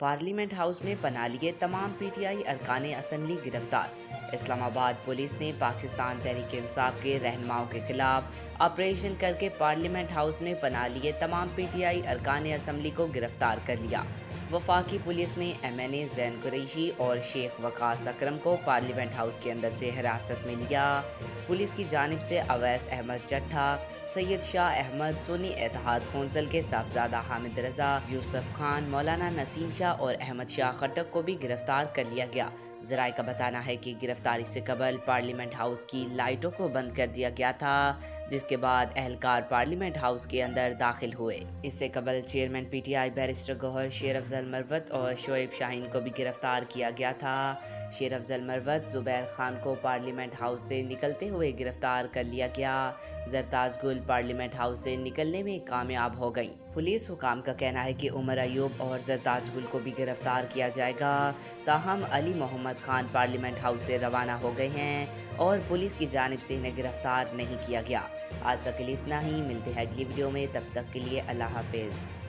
Parliament house में पनाह लिए तमाम पीटीआई अरकान असम्बली गिरफ्तार। इस्लामाबाद पुलिस ने पाकिस्तान तहरीक इंसाफ के रहनुमाओं के खिलाफ ऑपरेशन करके पार्लियामेंट हाउस में पनाह लिए तमाम पीटीआई अरकान असम्बली को गिरफ्तार कर लिया। वफाकी पुलिस ने MNA जैन कुरैशी और शेख वकास अकरम को पार्लियामेंट हाउस के अंदर से हिरासत में लिया। पुलिस की जानिब से अवैस अहमद चट्ठा, सैयद शाह अहमद, सुन्नी इत्तेहाद कौंसिल के साहबजादा हामिद रजा, यूसुफ खान, मौलाना नसीम शाह और अहमद शाह खट्टक को भी गिरफ्तार कर लिया गया। जराए का बताना है कि गिरफ्तारी से कबल पार्लियामेंट हाउस की लाइटों को बंद कर दिया गया था, जिसके बाद अहलकार पार्लियामेंट हाउस के अंदर दाखिल हुए। इससे कबल चेयरमैन PTI बैरिस्टर गौहर, शेर अफजल मरवत और शोएब शाहीन को भी गिरफ्तार किया गया था। शेर अफजल मरवत, जुबैर खान को पार्लियामेंट हाउस से निकलते हुए गिरफ्तार कर लिया गया। जरताज गुल पार्लियामेंट हाउस से निकलने में कामयाब हो गई। पुलिस हुकाम का कहना है कि उमर अयूब और जरताज गुल को भी गिरफ्तार किया जाएगा। ताहम अली मोहम्मद खान पार्लियामेंट हाउस से रवाना हो गए हैं और पुलिस की जानिब से इन्हें गिरफ्तार नहीं किया गया। आज तक के लिए इतना ही। मिलते हैं अगली वीडियो में, तब तक के लिए अल्लाह हाफिज़।